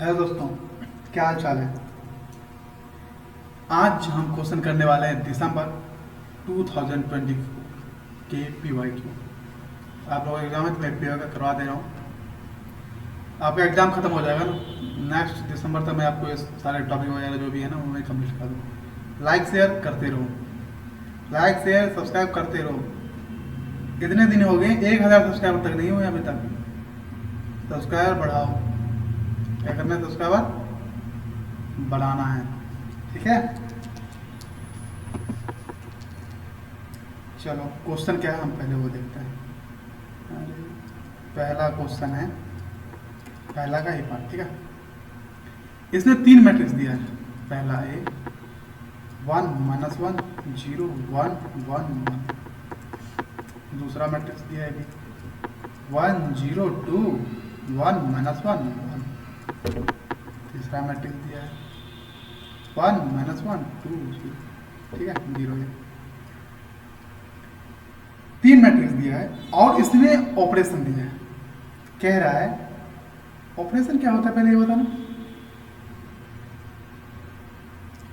Hello दोस्तों, क्या हाल चाल है। आज हम क्वेश्चन करने वाले हैं दिसंबर 2024 के PYQ। आप लोगों का एग्जाम है तो मैं PYQ का करवा दे रहा हूँ। आपका एग्जाम खत्म हो जाएगा ना, नेक्स्ट दिसंबर तक मैं आपको ये सारे टॉपिक वगैरह जो भी है ना वो मैं कंप्लीट कर दूँ। लाइक शेयर करते रहो, लाइक शेयर सब्सक्राइब करते रहो। कितने दिन हो गए, 1000 सब्सक्राइबर तक नहीं हुए अभी तक। सब्सक्राइबर बढ़ाओ, क्या करना है, सब्सक्राइबर बढ़ाना है, ठीक है। चलो क्वेश्चन क्या है हम पहले वो देखते हैं। अरे, पहला क्वेश्चन है, पहला का ही पार्ट, ठीक है। इसने 3 मैट्रिक्स दिया है। पहला ए 1 -1 0 1 1 1। दूसरा मैट्रिक्स दिया है भी 1 0 2 1 -1 1। तीसरा मैट्रिक्स दिया है 1 -1 2 0, ठीक है, 0 है। 3 मैट्रिक्स दिया है और इसने ऑपरेशन दिया है। कह रहा है ऑपरेशन क्या होता है, पहले ये बताना।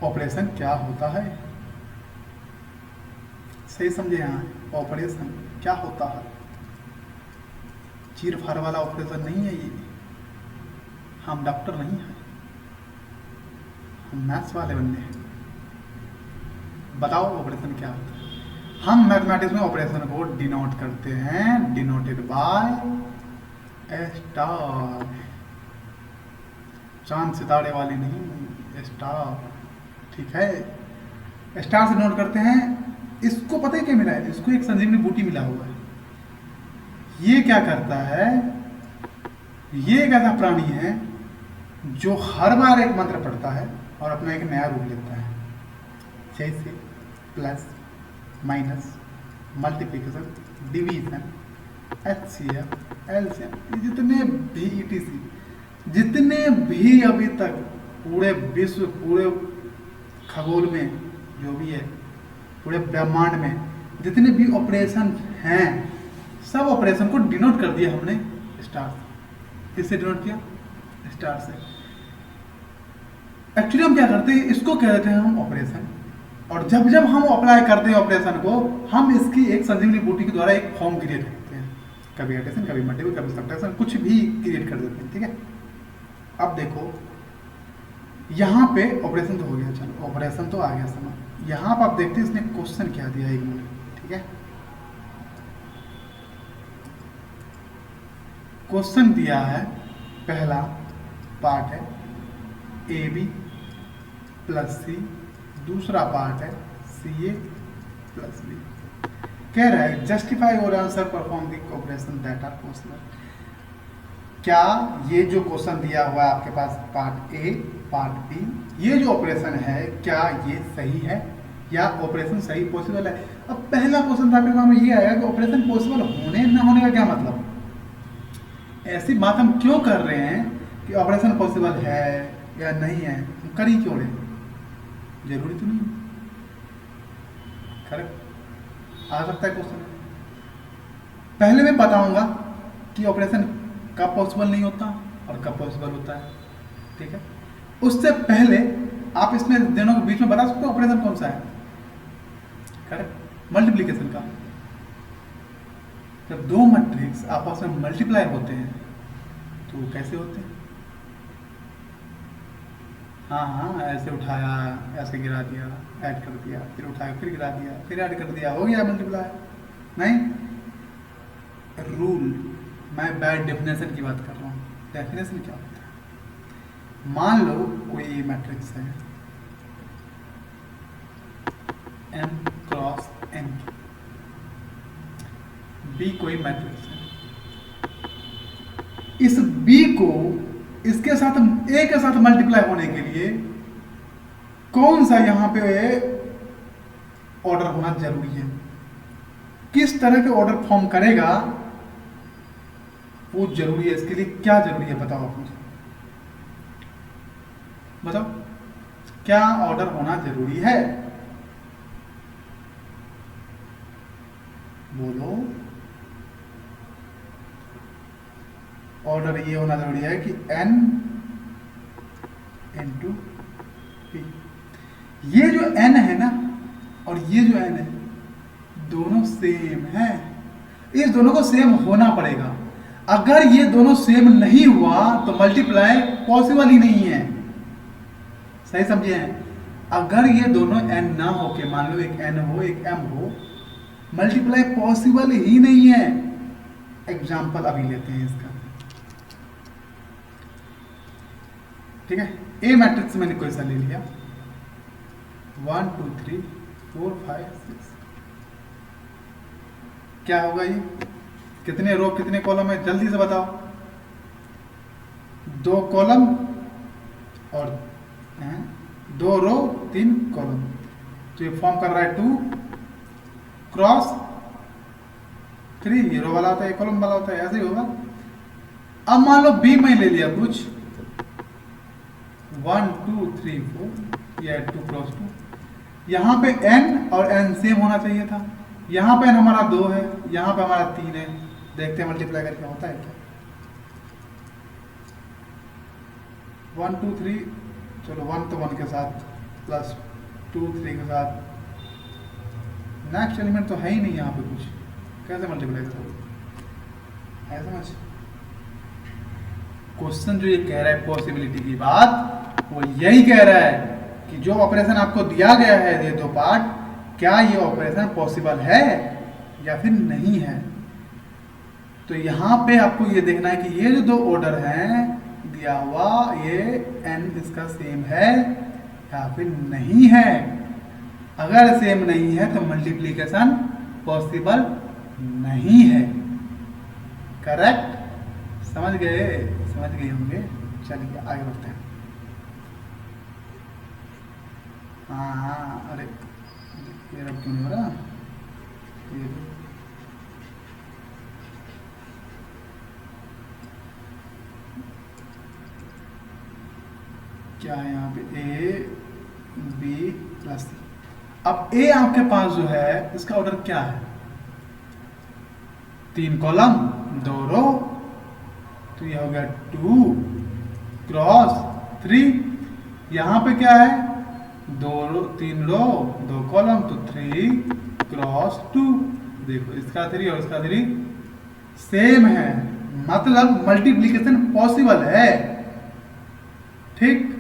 ऑपरेशन क्या होता है, सही समझे। यहाँ ऑपरेशन क्या होता है, चीर फाड़ वाला ऑपरेशन नहीं है ये। हम डॉक्टर नहीं हैं, हम मैथ्स वाले बंदे हैं। बताओ ऑपरेशन क्या होता है। हम मैथमेटिक्स में ऑपरेशन को डिनोट करते हैं, डिनोटेड बाय स्टार। चांद सितारे वाले नहीं, स्टार, ठीक है। स्टार से डिनोट करते हैं। इसको पता है क्या मिला है, इसको एक संजीवनी बूटी मिला हुआ है। ये क्या करता है, ये एक ऐसा प्राणी है जो हर बार एक मंत्र पढ़ता है और अपना एक नया रूप लेता है। जैसे plus minus multiplication division HCF LCM, जितने भी ETC, जितने भी अभी तक पूरे विश्व, पूरे खगोल में जो भी है, पूरे ब्रह्मांड में जितने भी ऑपरेशन हैं, सब ऑपरेशन को डिनोट कर दिया हमने स्टार से। किससे डिनोट किया, स्टार से। एक्चुअली हम क्या करते हैं, इसको कह देते हैं हम ऑपरेशन। और जब जब हम अप्लाई करते हैं ऑपरेशन को, हम इसकी एक संजीवनी बूटी के द्वारा एक फॉर्म क्रिएट करते हैं। कभी एडिशन, कभी मल्टीपल, कभी सब्ट्रैक्शन, कुछ भी क्रिएट कर देते हैं, ठीक है। अब देखो यहाँ पे ऑपरेशन तो हो गया, चलो ऑपरेशन तो आ गया समझ। यहाँ पर आप देखते हैं इसने क्वेश्चन क्या दिया, एक मिनट, ठीक है। क्वेश्चन दिया है, पहला पार्ट है AB + C, दूसरा पार्ट है CA + B। कह रहा है जस्टिफाई और answer perform the operation that are possible. क्या ये जो क्वेश्चन दिया हुआ है आपके पास, पार्ट A पार्ट B, ये जो ऑपरेशन है क्या ये सही है या ऑपरेशन सही पॉसिबल है। अब पहला क्वेश्चन आपके दिमाग में ये आएगा कि ऑपरेशन पॉसिबल होने ना होने का क्या मतलब। ऐसी बात हम क्यों कर रहे हैं कि ऑपरेशन पॉसिबल है या नहीं है, हम कर ही क्यों रहे, जरूरी तो नहीं। करेक्ट आ सकता है क्वेश्चन। पहले मैं बताऊंगा कि ऑपरेशन कब पॉसिबल नहीं होता और कब पॉसिबल होता है, ठीक है। उससे पहले आप इसमें दोनों के बीच में बता सकते हो ऑपरेशन कौन सा है। करेक्ट, मल्टीप्लीकेशन का। जब दो मैट्रिक्स आपस में मल्टीप्लाई होते हैं तो कैसे होते हैं। हाँ हाँ, ऐसे उठाया, ऐसे गिरा दिया, ऐड कर दिया, फिर उठाया, फिर गिरा दिया, फिर ऐड कर दिया, हो गया मल्टीप्लाई। नहीं, रूल, मैं बाय डेफिनेशन की बात कर रहा हूँ। डेफिनेशन क्या होता है, मान लो कोई मैट्रिक्स है M × N, B कोई मैट्रिक्स है। इस B को इसके साथ A के साथ मल्टीप्लाई होने के लिए कौन सा यहां पे ऑर्डर होना जरूरी है, किस तरह के ऑर्डर फॉर्म करेगा वो जरूरी है। इसके लिए क्या जरूरी है बताओ आप मुझे, बताओ क्या ऑर्डर होना जरूरी है, बोलो। ऑर्डर ये होना जरूरी है कि N इंटू पी। ये जो n है ना और ये जो n है दोनों सेम है, इस दोनों को सेम होना पड़ेगा। अगर ये दोनों सेम नहीं हुआ तो मल्टीप्लाई पॉसिबल ही नहीं है। सही समझे हैं? अगर ये दोनों n ना हो के, मान लो एक n हो एक m हो, मल्टीप्लाई पॉसिबल ही नहीं है। एग्जाम्पल अभी लेते हैं इसका, ठीक है। ए मैट्रिक्स मैंने कोई सा ले लिया, 1 2 3 4 5 6। क्या होगा ये? कितने रो कितने कॉलम है जल्दी से बताओ। 2 कॉलम और 2 रो 3 कॉलम, तो ये फॉर्म कर रहा है 2 क्रॉस 3। ये रो वाला होता है, कॉलम वाला होता है, ऐसे ही होगा। अब मान लो बी में ले लिया कुछ 1 2 3 4, या 2 क्रॉस 2। यहाँ पे n और n सेम होना चाहिए था। यहाँ पे n हमारा 2 है, यहाँ पे हमारा 3 है। देखते हैं मल्टीप्लाई करके होता है क्या। 1 2 3, चलो 1 तो 1 के साथ प्लस 2 3 के साथ। नेक्स्ट एलिमेंट तो है ही नहीं यहाँ पे कुछ, कैसे मल्टीप्लाई करोगे? है समझ? क्वेश्चन जो ये कह रहा है पॉसिबिलिटी की बात, वो यही कह रहा है कि जो ऑपरेशन आपको दिया गया है ये 2 पार्ट, क्या ये ऑपरेशन पॉसिबल है या फिर नहीं है। तो यहाँ पे आपको ये देखना है कि ये जो 2 ऑर्डर हैं दिया हुआ, ये n इसका सेम है या फिर नहीं है। अगर सेम नहीं है तो मल्टीप्लीकेशन पॉसिबल नहीं है। करेक्ट? समझ गए? समझ गए होंगे। चलिए आगे बढ़ते हैं। हाँ, अरे ये रब क्यों नहीं हो रहा? ये क्या है यहाँ पे? ए बी प्लस सी। अब ए आपके पास जो है इसका ऑर्डर क्या है? 3 कॉलम 2 रो, तो ये हो गया 2 क्रॉस 3। यहाँ पे क्या है? 3 रो 2 कॉलम, तो 3 क्रॉस 2। देखो इसका 3 और इसका 3 सेम है, मतलब मल्टीप्लीकेशन पॉसिबल है। ठीक,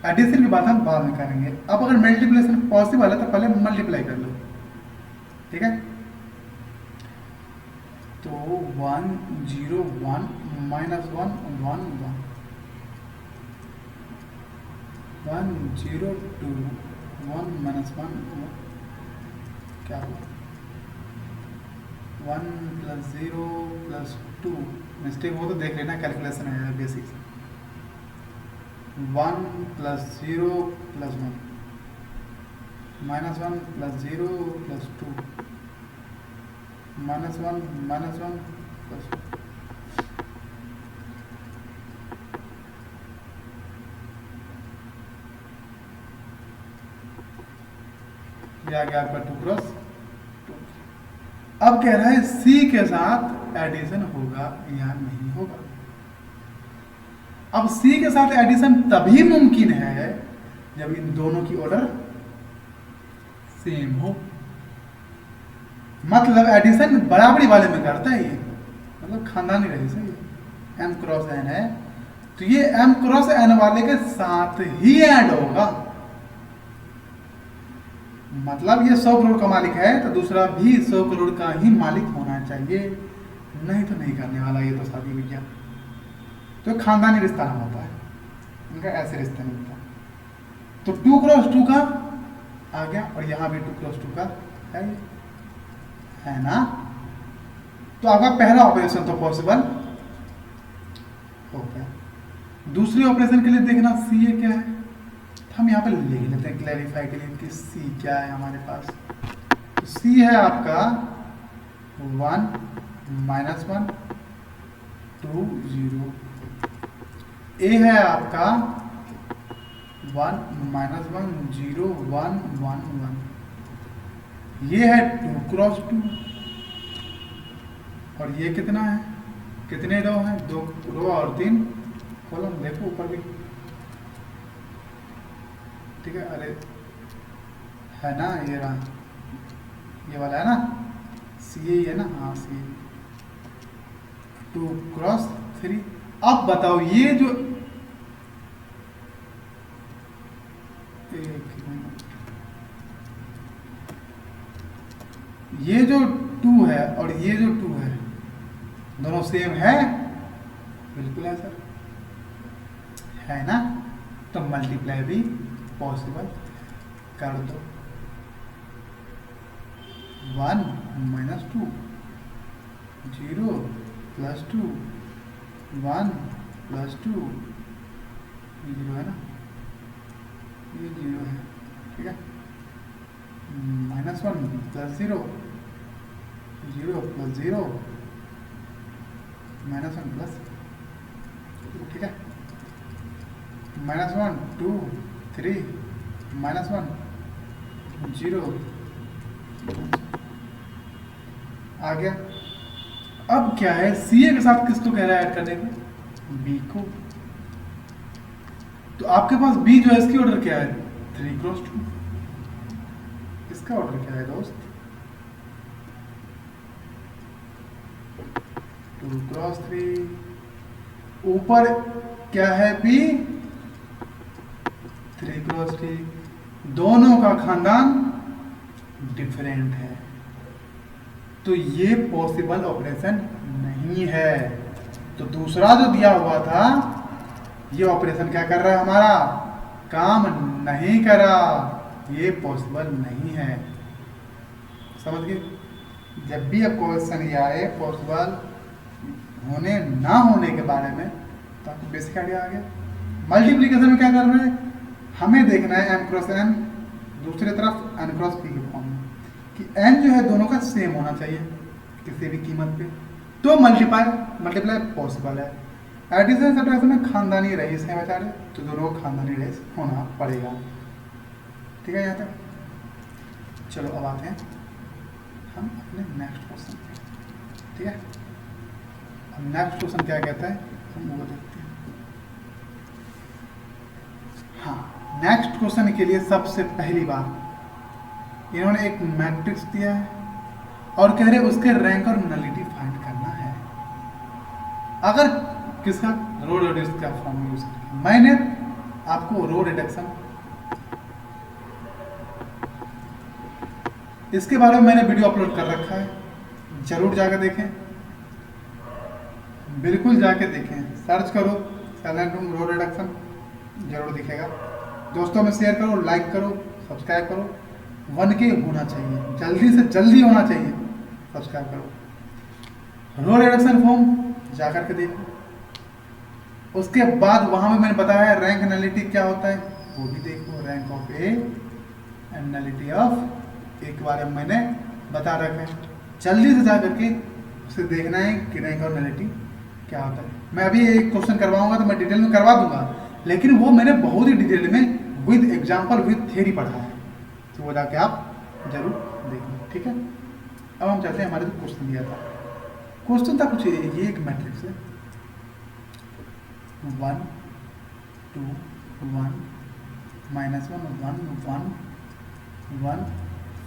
एडिशन की बात हम बाद में करेंगे। अब अगर मल्टीप्लिकेशन पॉसिबल है तो पहले मल्टीप्लाई कर लो, ठीक है। तो 1 0 1 -1 1 1 0 2 1 -1 क्या हुआ? 1 + 0 + 2। मिस्टेक हो तो देख लेना, कैलकुलेशन है बेसिक। 1 + 0 + 1 -1 + 0 + 2 -1 -1 + 2। ये आ गया आपका 2 क्रॉस 2। अब कह रहा है सी के साथ एडिशन होगा या नहीं होगा। अब सी के साथ एडिशन तभी मुमकिन है जब इन दोनों की ऑर्डर सेम हो। मतलब एडिशन बराबरी वाले में करता है ये, मतलब खानदानी रही से m क्रॉस n है तो ये m क्रॉस n वाले के साथ ही ऐड होगा। मतलब ये 100 करोड़ का मालिक है तो दूसरा भी 100 करोड़ का ही मालिक होना चाहिए, नहीं तो नहीं करने वाला ये तो शादी भैया। तो खानदानी रिश्ता नहीं होता है इनका, ऐसे रिश्ते नहीं होता। तो 2 क्रॉस 2 का आ गया और यहाँ भी 2 क्रॉस 2 का है ना। तो आपका पहला ऑपरेशन तो पॉसिबल हो गया। दूसरे ऑपरेशन के लिए देखना सी है क्या है, हम यहाँ पे ले लेते हैं क्लैरिफाई के लिए कि सी क्या है हमारे पास। तो सी है आपका 1 -1 2 0। ए है आपका 1 -1 0 1 1 1। ये है 2 क्रॉस 2 और ये कितना है, कितने रो हैं? 2 रो और 3 कॉलम। देखो ऊपर भी ठीक है, अरे है ना, ये रहा, ये वाला है ना, सी ही है ना, हाँ सी, 2 क्रॉस 3। अब बताओ ये जो, एक मिनट, ये जो 2 है और ये जो 2 है दोनों सेम है? बिल्कुल है सर, है ना, तो मल्टीप्लाई भी पॉसिबल कर दो। 1 - 2, 0 + 2, 1 + 2, 0 है ना, ये 0 है, ठीक है, -1 + 0, 0 + 0, -1 + 2, ठीक है, -1 2 3, -1 0 आ गया। अब क्या है, सी ए के साथ किसको कह रहा है ऐड करने को? बी को। तो आपके पास बी जो है इसकी ऑर्डर क्या है? 3 × 2। इसका ऑर्डर क्या है दोस्त? 2 × 3। ऊपर क्या है? बी। 3 × 3। दोनों का खानदान डिफरेंट है, तो ये पॉसिबल ऑपरेशन नहीं है। तो दूसरा जो दिया हुआ था, ये ऑपरेशन क्या कर रहा है? हमारा काम नहीं कर रहा, ये पॉसिबल नहीं है। समझ गए? जब भी अब क्वेश्चन ये आए पॉसिबल होने ना होने के बारे में, तो आपको बेसिक आइडिया आ गया। मल्टीप्लीकेशन में क्या कर रहे हैं? हमें देखना है m × n, दूसरी तरफ n × p के फॉर्म में, कि n जो है दोनों का सेम होना चाहिए किसी भी कीमत पे, तो मल्टीप्लाई पॉसिबल है। एडिशन सब्ट्रैक्शन में खानदानी रईस है बेचारे, तो दोनों को खानदानी रईस होना पड़ेगा। ठीक है यहाँ तक? चलो अब आते हैं हम अपने नेक्स्ट क्वेश्चन पे। ठीक है, अब नेक्स्ट क्वेश्चन क्या कहता है हम वो देखते हैं। हाँ, नेक्स्ट क्वेश्चन के लिए सबसे पहली बात इन्होंने एक मैट्रिक्स दिया है और कह रहे उसके रैंक और नलिटी फाइंड करना है। अगर किसका? रो रिड्यूस का फॉर्म यूज करके मैंने आपको रो रिडक्शन इसके बारे में मैंने वीडियो अपलोड कर रखा है, जरूर जाकर देखें, बिल्कुल जाके देखें। सर्च करो साइलेंट रूम रो रिडक्शन, जरूर दिखेगा। दोस्तों में शेयर करो, लाइक करो, सब्सक्राइब करो। 1K होना चाहिए, जल्दी से जल्दी होना चाहिए। सब्सक्राइब करो। रो रिडक्शन फॉर्म जा करके देखो। उसके बाद वहां में मैंने बताया है रैंक नलिटी क्या होता है, वो भी देखो। Rank of A and nullity of A के बारे में मैंने बता रखा है। जल्दी से जा करके उसे देखना है कि रैंक और नलिटी क्या होता है। मैं अभी एक क्वेश्चन करवाऊंगा तो मैं डिटेल में करवा दूंगा, लेकिन वो मैंने बहुत ही डिटेल में विद एग्जाम्पल विद थ्योरी पढ़ा है, तो वो जाके आप जरूर देखिए। ठीक है, अब हम चलते हैं हमारे जो क्वेश्चन दिया था। क्वेश्चन था कुछ ये एक मैट्रिक्स है 1 2 1 -1 1 1 1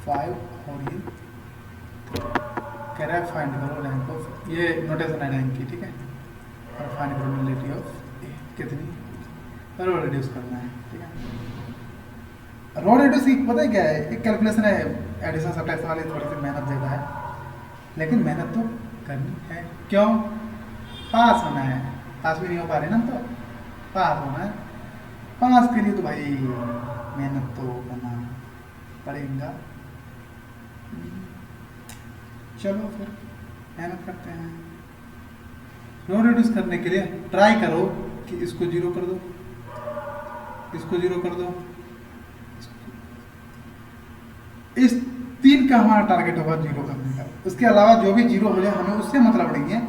5 और ये कह रहा है फाइंड करो रैंक ऑफ, ये नोटेशन है रैंक की। ठीक है, और फाइंड करो नलिटी ऑफ ए कितनी, रो रिड्यूस करना है। ठीक है, रो रिड्यूस की पता है क्या है? एक कैलकुलेशन है एडिशन सब्ट्रैक्शन वाली, थोड़ी सी मेहनत ज़्यादा है, लेकिन मेहनत तो करनी है। क्यों? पास होना है। पास भी नहीं हो पा रहे ना, तो पास होना है। पास के लिए तो भाई मेहनत तो करना पड़ेगा। चलो फिर मेहनत करते हैं। रो रिड्यूस करने के लिए ट्राई करो कि इसको 0 कर दो, इसको 0 कर दो, इस 3 का हमारा टारगेट होगा 0 करने का। उसके अलावा जो भी 0 हो जाए हमें उससे मतलब नहीं है,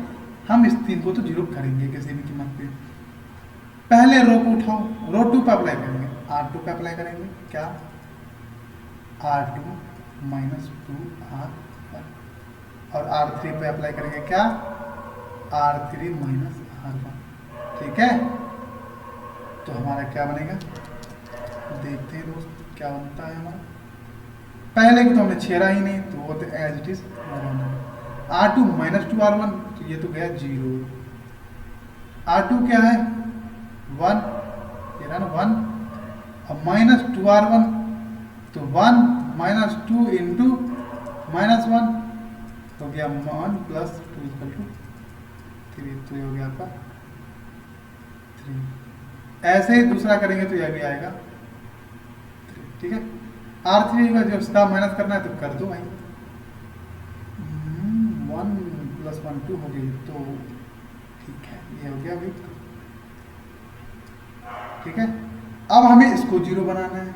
हम इस 3 को तो 0 करेंगे किसी भी कीमत पे। पहले रो को उठाओ, रो 2 पे अप्लाई करेंगे, R2 पे अप्लाई करेंगे। क्या? R2 - 2R1, और R3 पे अप्लाई करेंगे क्या? R3 - R1। ठीक है, तो हमारा क्या बनेगा? देखते हैं दोस्त क्या बनता है हमारा। पहले को तो हमने छेड़ा ही नहीं, तो वो तो as it is R2 minus two R1, तो ये तो गया 0। R2 क्या है 1, ये रहा ना 1, और माइनस टू R1, तो 1 माइनस टू इंटू माइनस 1 हो गया 1 प्लस 2 इक्वल टू 3, तो ये हो गया आपका 3। ऐसे ही दूसरा करेंगे तो यह भी आएगा 3, ठीक है। R3 का जब इसका माइनस करना है तो कर दो भाई, 1 प्लस 1 2 हो गई, तो ठीक है ये हो गया अभी, ठीक है। अब हमें इसको 0 बनाना है,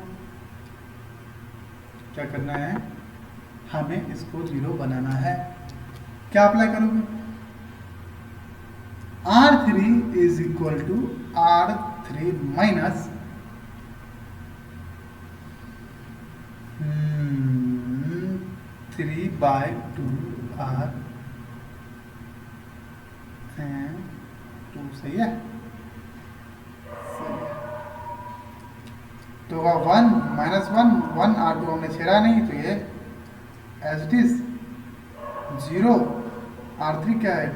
क्या करना है, हमें इसको 0 बनाना है। क्या अप्लाई करोगे, R3 is equal to R3 minus 3/2 R and 2, सही है, तो होगा 1 माइनस 1 1, R2 हमने छेड़ा नहीं, तो ये एज इट इज 0। R3 क्या है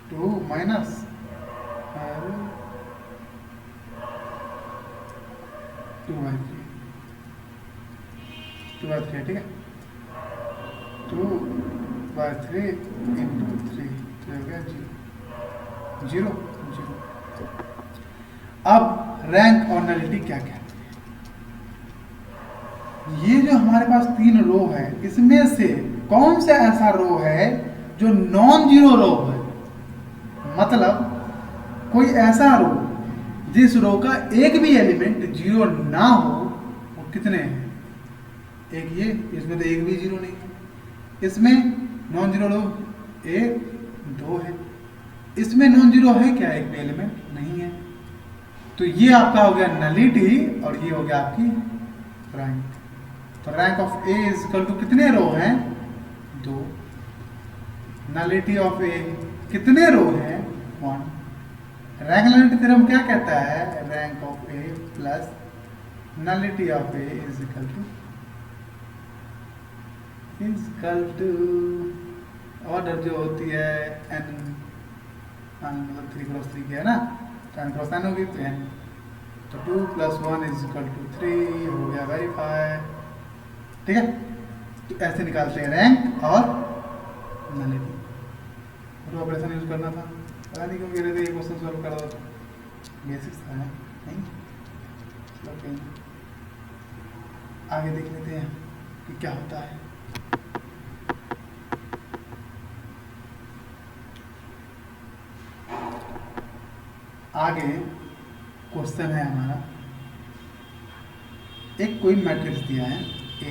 2 माइनस 2/3, 2/3, ठीक है, 2/3 इंटू 3, तो हो गया 0 0। अब रैंक और नलिटी क्या कहते हैं, ये जो हमारे पास 3 रो है, इसमें से कौन सा ऐसा रो है जो नॉन जीरो रो है, मतलब कोई ऐसा रो जिस रो का एक भी एलिमेंट 0 ना हो, वो कितने हैं, एक ये, इसमें तो एक भी 0 नहीं है, इसमें नॉन जीरो रो 1 2 है, इसमें नॉन जीरो है क्या, एक भी एलिमेंट नहीं है, तो ये आपका हो गया नलिटी और ये हो गया आपकी रैंक। तो rank of A is equal to कितने रो हैं 2, नलिटी ऑफ ए कितने रो हैं 1। रैंक नलिटी थ्योरम क्या कहता है, rank of A plus nullity of A is equal to order जो होती है n, मतलब 3 क्रॉस 3 की है ना, तो n क्रॉस n होगी, तो n, तो 2 प्लस 1 इज इक्वल टू 3 हो गया वेरीफाई, ठीक है। तो ऐसे निकालते हैं रैंक और नलिटी। और ऑपरेशन यूज करना था, पता नहीं क्यों कह रहे थे ये क्वेश्चन सॉल्व कर दो, बेसिक्स था नहीं, चलो कहीं आगे देख लेते हैं कि क्या होता है। आगे क्वेश्चन है हमारा, एक कोई मैट्रिक्स दिया है A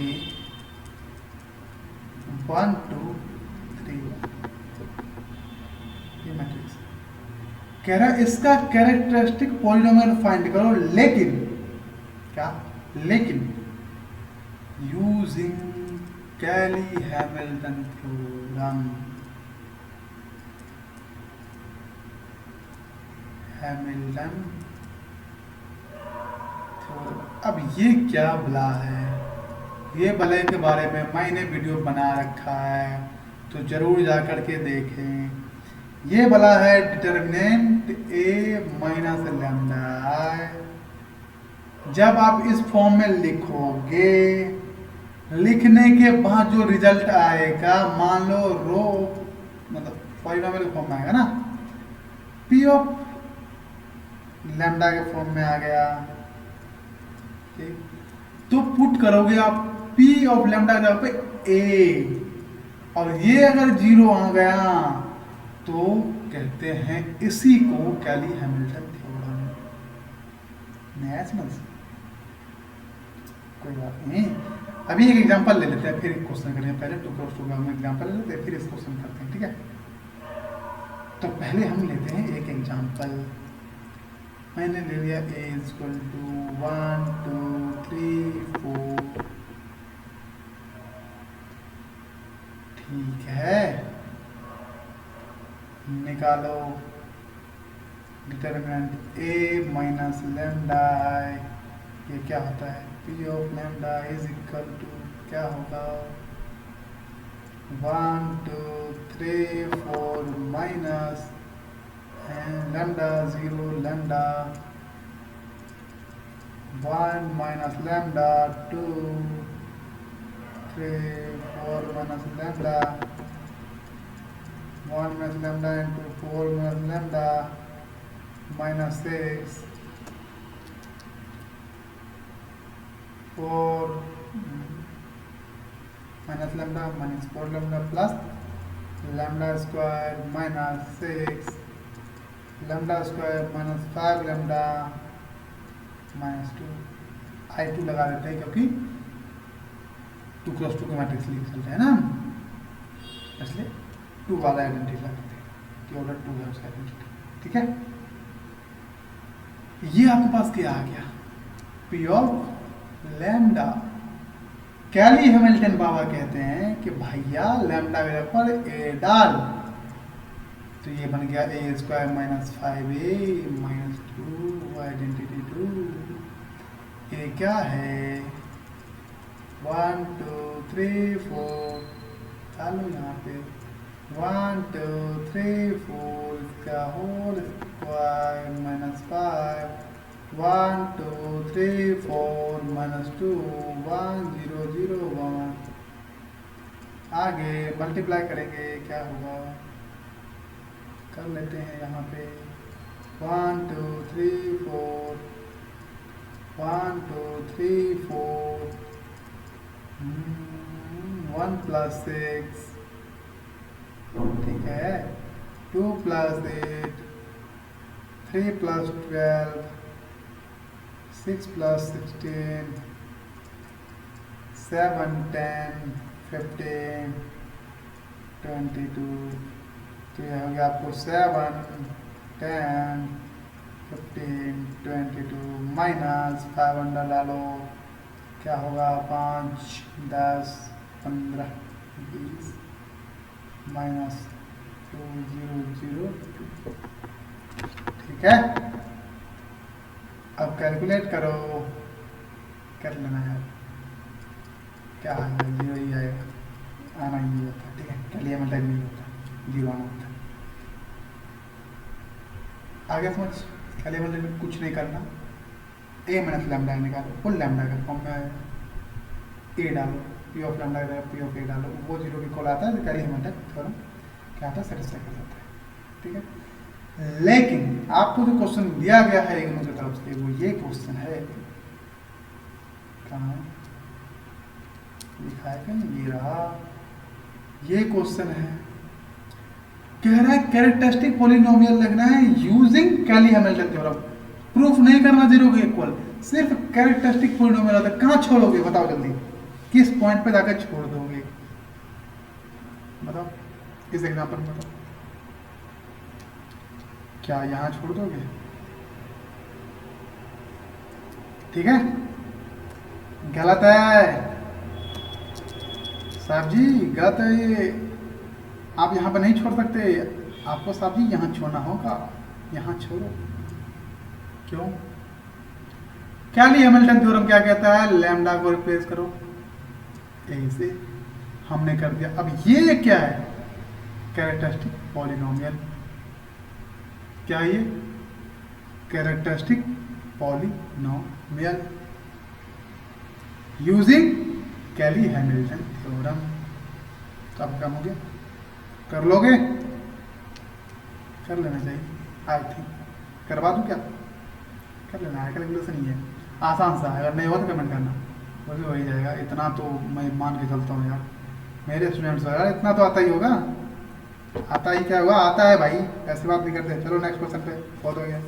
1 2 3, ये मैट्रिक्स कह रहा है इसका कैरेक्टरिस्टिक पॉलिनोमियल फाइंड करो, लेकिन क्या, लेकिन यूजिंग कैली हैमिल्टन थ्योरम, हैमिल्टन थ्योरम। अब ये क्या बला है, ये बले के बारे में मैंने वीडियो बना रखा है, तो जरूर जा करके देखें। ये बला है डिटर्मिनेंट ए माइनस लैम्डा, जब आप इस फॉर्म में लिखोगे, लिखने के बाद जो रिजल्ट आएगा, मान लो रो मतलब पॉलिनोमियल फॉर्म में आएगा ना, पी ऑफ लैम्डा के फॉर्म में आ गया, ठीक, तो पुट करोगे आप P ऑफ लैम्डा के जगह पे A, और ये अगर 0 आ गया तो कहते हैं इसी को कैली हैमिल्टन थ्योरम। नया समझ, कोई बात नहीं। अभी एक एग्जांपल ले लेते हैं, फिर एक क्वेश्चन करेंगे, पहले 2 क्रॉस 2 का हम एग्जांपल ले लेते हैं, फिर इस क्वेश्चन करते हैं, ठीक है। तो पहले हम लेते हैं एक एग्जांपल, मैंने ले लिया a इज इक्वल टू 1 2 3 4, ठीक है। निकालो डिटर्मिनेंट a माइनस लैम्डा ये क्या होता है, P of lambda is equal to क्या होगा, 1 2 3 4 minus lambda 0 lambda 1 minus lambda 2 3 4 minus lambda 1 minus lambda into 4 minus lambda minus 6 4 minus lambda minus 4 lambda plus lambda square minus 6 lambda square minus 5 lambda minus 2 I2 लगा देते हैं क्योंकि 2 cross 2 का matrix लिख सकते हैं ना, इसलिए 2 वाला आइडेंटिटी लगाते हैं कि ऑर्डर 2 है उसका आइडेंटिटी। ठीक है, ये आपके पास क्या आ गया, P of lambda. Cayley Hamilton बाबा कहते हैं कि भैया लैम्डा के पर ए डाल, तो ये बन गया A square minus 5a minus 2 identity 2। ये क्या है, 1 2 3 4 डालो यहाँ पे 1 2 3 4 का होल स्क्वायर माइनस 5 1 2 3 4 माइनस 2 1 0 0 1। आगे मल्टीप्लाई करेंगे क्या होगा, कर लेते हैं यहाँ पे 1 2 3 4 1 2 3 4 1 प्लस 6 ठीक है, 2 प्लस 8 3 प्लस 12 6 प्लस 16 7 10 15 22। तो यह हो गया आपको 7 10 15 22 माइनस 5 अंडर डालो क्या होगा 5 10 15 20 माइनस 2 0 0 2। ठीक है, अब कैलकुलेट करो, कर लेना है क्या आएगा, 0 ही आएगा, आना ही नहीं होता। ठीक है, कैलिया मतलब नहीं होता, 0 आना होता। आगे समझ, कैलिया मतलब कुछ नहीं करना, ए माइनस लैम्डा निकालो, फुल लैम्डा का फॉर्म में ए डालो, पी ऑफ लैम्डा का पी ऑफ ए डालो, वो 0 की कॉल आता है तो कैलिया मतलब थोड़ा क्या आता है, सेटिस्फाई कर जाता है। ठीक है, लेकिन आपको जो क्वेश्चन दिया गया है इग्नू की तरफ से वो ये क्वेश्चन है, कहाँ लिखा है, कहीं ये रहा, ये क्वेश्चन है, कह रहा है कैरेक्टरिस्टिक पॉलिनोमियल लिखना है यूजिंग कैली हैमिल्टन थ्योरम। प्रूफ नहीं करना 0 के इक्वल, सिर्फ कैरेक्टरिस्टिक पॉलिनोमियल आता है। कहाँ छोड़ोगे बताओ जल्दी, किस पॉइंट पे जाकर छोड़ दोगे बताओ, इस एग्जांपल में बताओ, क्या यहां छोड़ दोगे? ठीक है, गलत है साहब जी, गलत है ये, आप यहाँ पर नहीं छोड़ सकते, आपको साहब जी यहाँ छोड़ना होगा, यहाँ छोड़ो। क्यों? कैली हैमिल्टन थ्योरम क्या कहता है, लैम्डा को रिप्लेस करो, ऐसे हमने कर दिया। अब ये क्या है, कैरेक्टरिस्टिक पॉलिनोमियल, क्या ये कैरेक्टरिस्टिक पॉलिनोमियल यूजिंग कैली हैमिल्टन थ्योरम। तो अब काम हो गया, कर लोगे, कर लेना चाहिए, आई थिंक करवा दूं क्या, कर लेना है, कैलकुलेशन ही है, आसान सा है, अगर नहीं हो तो कमेंट करना, वो भी हो ही जाएगा। इतना तो मैं मान के चलता हूँ यार, मेरे स्टूडेंट्स वगैरह इतना तो आता ही होगा, आता ही क्या होगा, आता है भाई, ऐसी बात नहीं करते। चलो नेक्स्ट क्वेश्चन पे, बहुत हो गया,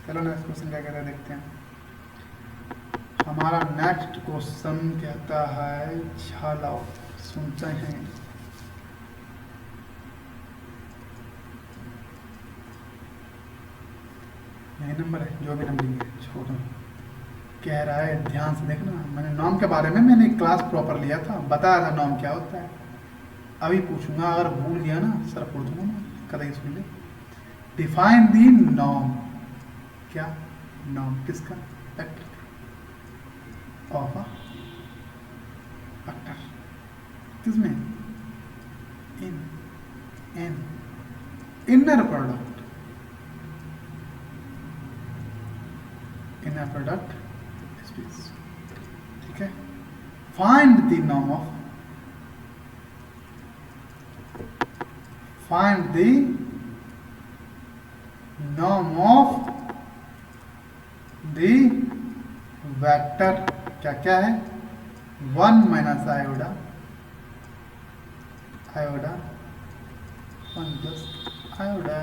चलो नेक्स्ट क्वेश्चन क्या कहता है देखते हैं। हमारा नेक्स्ट क्वेश्चन कहता है, चलो सुनते हैं। यही नंबर है, जो भी नंबर है छोड़ो। कह रहा है ध्यान से देखना, मैंने नॉर्म के बारे में मैंने क्लास प्रॉपर लिया था, बताया था नॉर्म क्या होता है। अभी पूछूंगा, अगर भूल गया ना सर फोड़ दूंगा ना, कदम सुन ले। डिफाइन दी नॉर्म, क्या नॉर्म किसका, वेक्टर। ऑफ अ वेक्टर किसमें in an inner product space. ठीक है, find the norm of the vector क्या क्या है 1 माइनस आयोडा 1 प्लस आयोडा।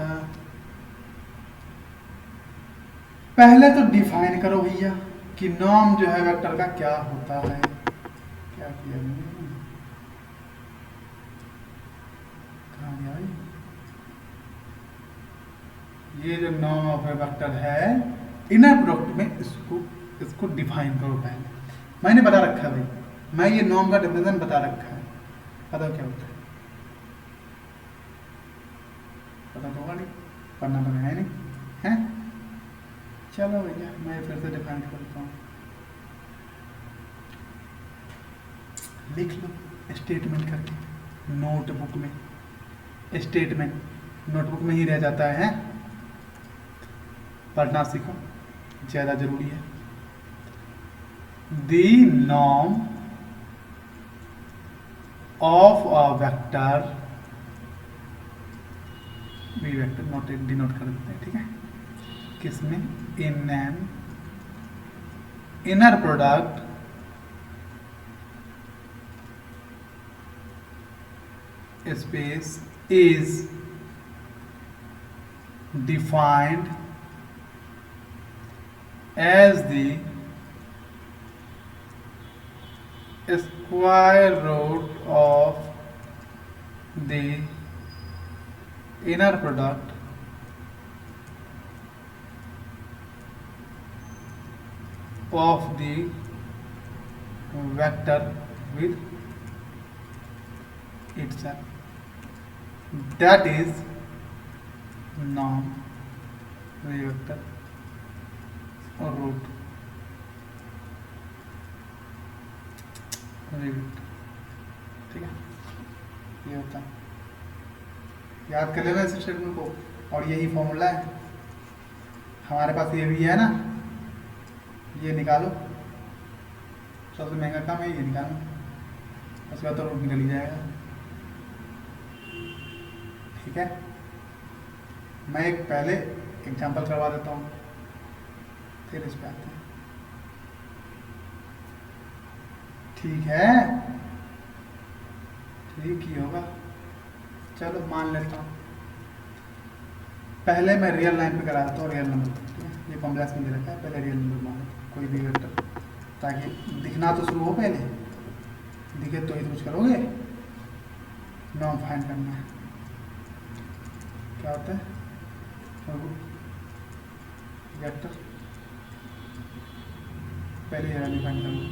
पहले तो डिफाइन करो भैया कि नॉर्म जो है वेक्टर का क्या होता है। क्या किया मैंने, कहाँ गया भाई? ये जो नॉर्म ऑफ ए वेक्टर है इनर प्रोडक्ट में इसको डिफाइन करो पहले। मैंने बता रखा है भाई, मैं ये नॉर्म का डेफिनेशन बता रखा है। पता क्या होता है? पता तो होगा नहीं, पढ़ना तो है नहीं है। चलो भैया मैं फिर से डिफाइन करता हूँ। लिख लो स्टेटमेंट करके नोटबुक में। स्टेटमेंट नोटबुक में ही रह जाता है, पढ़ना सीखो, ज़्यादा जरूरी है। The norm of a vector, V vector note denote कर देते हैं। ठीक है, किसमें in an inner product space is defined as the square root of the inner product of the vector with itself, that is norm vector or root vector। ठीक है, ये होता है, याद कर लेना इस स्टेटमेंट को। और यही फॉर्मूला है हमारे पास, ये भी है ना, ये निकालो, सबसे महंगा काम है ये निकालना, उसके बाद तो रूट निकल ही जाएगा। ठीक है, मैं एक पहले एग्जांपल करवा देता हूँ, फिर इस पे आते हैं। ठीक है, ठीक ही होगा, चलो मान लेता हूँ। पहले मैं रियल लाइन पे करा देता हूँ, रियल नंबर। ठीक है, ये कॉम्प्लेक्स में दे रखा है, पहले रियल नंबर मान लेता हूँ, कोई भी वेक्टर, ताकि दिखना तो शुरू हो, पहले दिखे तो ही तो कुछ करोगे। नॉर्म फाइंड करना है, क्या होता है वेक्टर, पहले ये वैल्यू फाइंड करूँगा।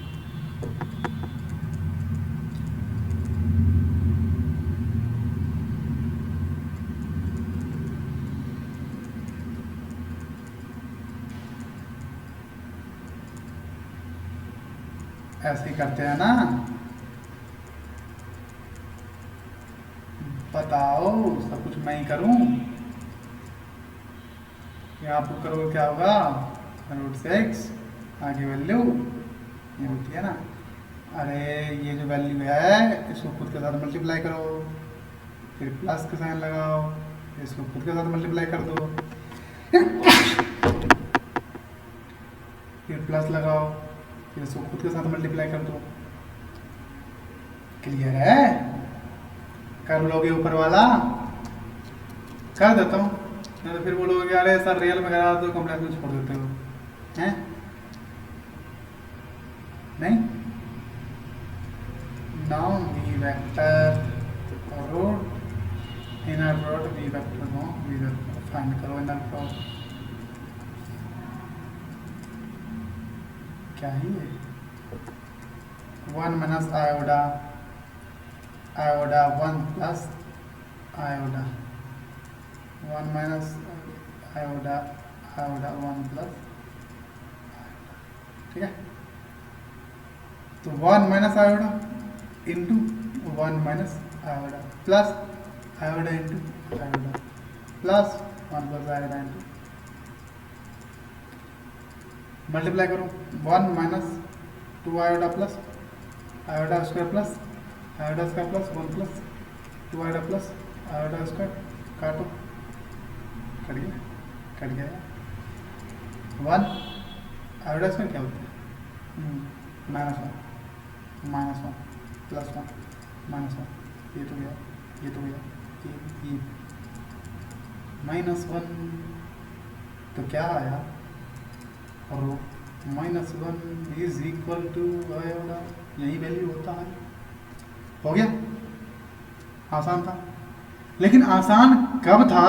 ऐसे ही करते हैं ना, बताओ, सब कुछ मैं ही करूं? यहाँ पर करोगे क्या होगा, √6 आगे वैल्यू ये होती है ना। अरे ये जो वैल्यू है इसको खुद के साथ मल्टीप्लाई करो, फिर प्लस के साइन लगाओ, इसको खुद के साथ मल्टीप्लाई कर दो, फिर प्लस लगाओ, फिर इसको खुद के साथ मल्टीप्लाई कर दो। क्लियर है? कर लोगे ऊपर वाला? कर देता हूँ, नहीं तो फिर बोलोगे कि अरे सर रियल में करा दो, कॉम्प्लेक्स में छोड़ देते हो हैं? नहीं, now v vector root inner product v vector no v vector find करो इनर प्रोडक्ट। क्या ही है 1 minus iota 1 plus iota 1 minus iota 1 plus. ठीक है, तो 1 minus iota into 1 minus iota plus iota into iota plus 1 plus iota into multiply करो 1 minus 2 iota plus iota square plus iota square plus 1 plus 2 iota plus iota square काटो cut गया 1 आयोडा square क्या होता है -1 plus 1 -1 ये तो गया ये -1 तो क्या आया और -1 इज इक्वल टू आयोडा यही वैल्यू होता है। हो गया, आसान था। लेकिन आसान कब था?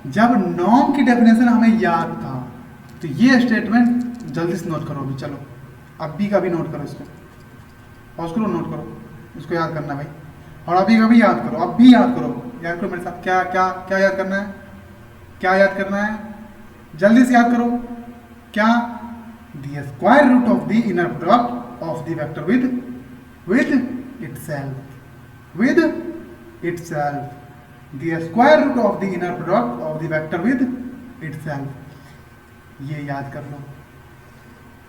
जब नॉर्म की डेफिनेशन हमें याद था। तो ये स्टेटमेंट जल्दी से नोट करो अभी, चलो अभी का भी नोट करो इसको, पॉज करो, नोट करो, इसको याद करना भाई। और अभी का भी याद करो, अब भी याद करो मेरे साथ। क्या क्या क्या याद करना है? क्या याद करना है? जल्दी से याद करो। क्या? The square root of the inner product of the vector with itself the square root of the inner product of the vector with itself। ये याद कर लो।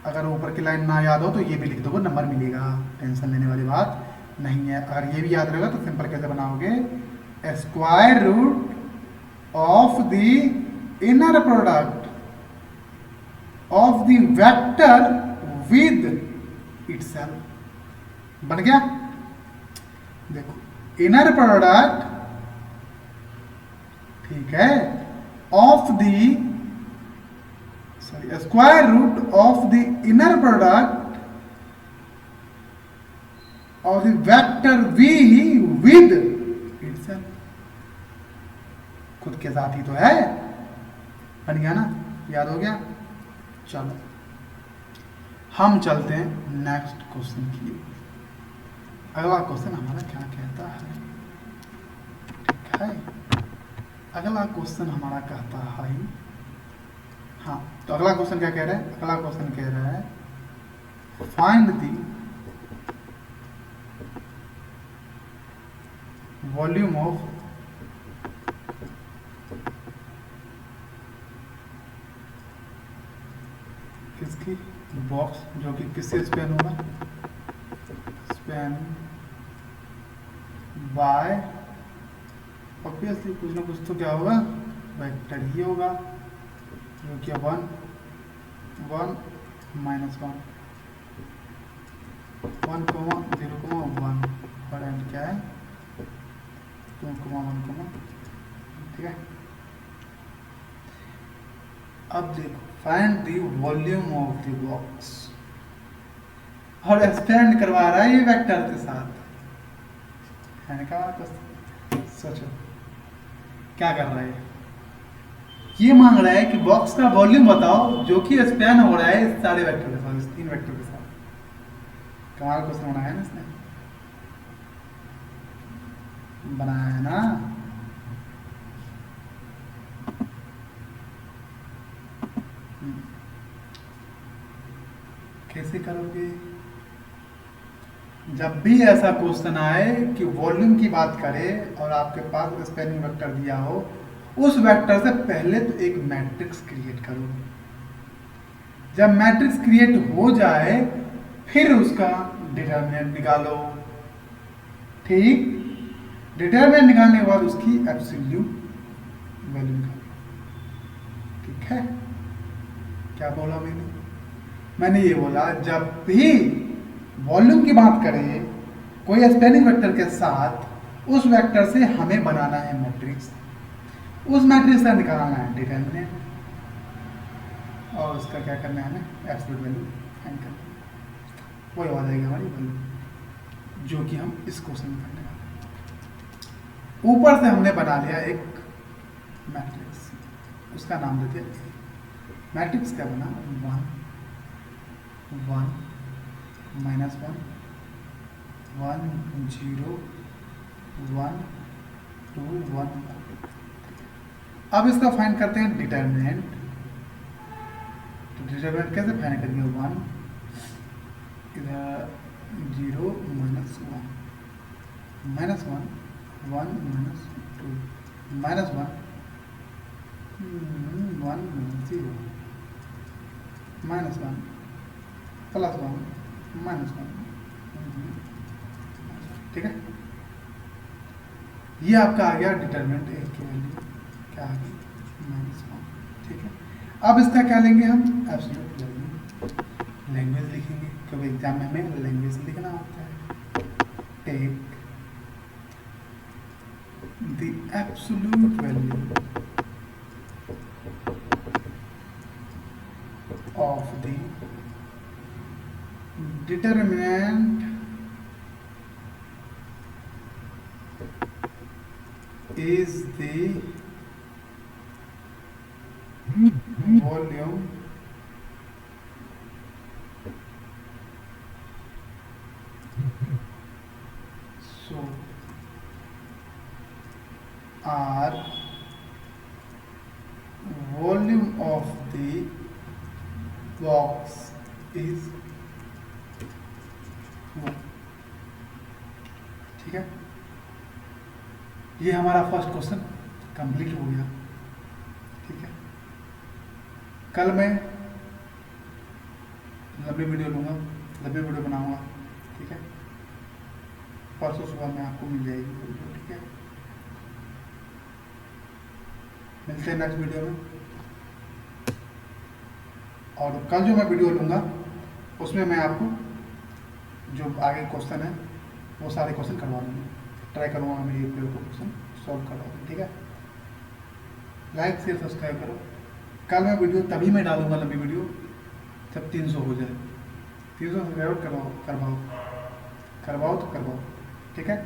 अगर ऊपर की लाइन ना याद हो तो ये भी लिख दो, नंबर मिलेगा, टेंशन लेने वाली बात नहीं है। अगर ये भी याद रहेगा तो सिंपल कैसे बनाओगे? Square root of the inner product of the vector with itself. बन गया? देखो, इनर प्रोडक्ट, ठीक है, of the square root of the inner product of the vector V with itself. खुद के साथ ही तो है। बन गया ना? याद हो गया? चलो हम चलते हैं नेक्स्ट क्वेश्चन की। अगला क्वेश्चन हमारा क्या कहता है? ठीक है, अगला क्वेश्चन हमारा कहता है, हाँ, तो अगला क्वेश्चन क्या कह रहा है? अगला क्वेश्चन कह रहा है फाइंड द वॉल्यूम ऑफ किसकी बॉक्स जो कि किससे स्पैन होगा? स्पैन बाय, ऑब्वियसली कुछ ना कुछ तो क्या होगा? वेक्टर ही होगा, जो कि 1 1 -1 1 0 1 और एंड क्या है? 2 1 ठीक है। अब देखो, find the volume of the box, और एक्सपेंड करवा रहा है ये वेक्टर के साथ। है क्या बात? सोचो क्या कर रहा है? ये मांग रहा है कि बॉक्स का वॉल्यूम बताओ जो कि स्पैन हो रहा है इस सारे वेक्टर के साथ, इस 3 वेक्टर के साथ। कमाल क्वेश्चन बनाया ना इसने, बनाया है ना? कैसे करोगे? जब भी ऐसा क्वेश्चन आए कि वॉल्यूम की बात करे और आपके पास स्पैनिंग वेक्टर दिया हो, उस वेक्टर से पहले तो एक मैट्रिक्स क्रिएट करो। जब मैट्रिक्स क्रिएट हो जाए फिर उसका डिटरमिनेंट निकालो। ठीक, डिटरमिनेंट निकालने के बाद उसकी एब्सोल्यूट वैल्यू निकालो। ठीक है, क्या बोला मैंने ये बोला जब भी वॉल्यूम की बात करें कोई स्पैनिंग वेक्टर के साथ, उस वेक्टर से हमें बनाना है मैट्रिक्स, उस मैट्रिक्स का निकालना है डिटरमिनेंट, और उसका क्या करना है हमें? एब्सोल्यूट वैल्यू फाइंड करना है। वही आ जाएगी हमारी वैल्यू, जो कि हम इस क्वेश्चन में करने वाले। ऊपर से हमने बना लिया एक मैट्रिक्स, उसका नाम देते हैं मैट्रिक्स। क्या बना? 1 1 -1 1 0 1 2 1। अब इसका फाइंड करते हैं डिटरमिनेंट। तो डिटरमिनेंट कैसे फाइंड करेंगे? 1 इधर 0 minus 1 minus 1 1 minus 2 minus 1 1 minus 0 minus 1 plus 1 minus 1। ठीक है, ये आपका आ गया डिटरमिनेंट ए की वैल्यू क्या आ गई -1। ठीक है, अब इसका क्या लेंगे हम एब्सोल्यूट वैल्यू, लैंग्वेज लिखेंगे क्योंकि एग्जाम में हमें लैंग्वेज लिखना होता है। Take the absolute value of the determinant is the volume so R volume of the box is 1। ठीक है, ये हमारा फर्स्ट क्वेश्चन कंप्लीट हो गया। ठीक है, कल मैं लंबी वीडियो लूँगा, लंबी वीडियो बनाऊँगा। ठीक है, परसों सुबह में आपको मिल जाएगी वीडियो। ठीक है, मिलते हैं नेक्स्ट वीडियो में। और कल जो मैं वीडियो लूँगा उसमें मैं आपको जो आगे क्वेश्चन है वो सारे क्वेश्चन करवा दूँगा, ट्राई करूँगा मेरी वीडियो को क्वेश्चन सॉल्व करवा दूँ। ठीक है, लाइक शेयर सब्सक्राइब करो। कल मैं वीडियो तभी मैं डालूंगा लंबी वीडियो जब 300 हो जाए। 300 सब्सक्राइब करवाओ तो करवाओ। ठीक है,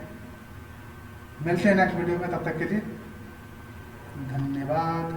मिलते हैं नेक्स्ट वीडियो में, तब तक के लिए धन्यवाद।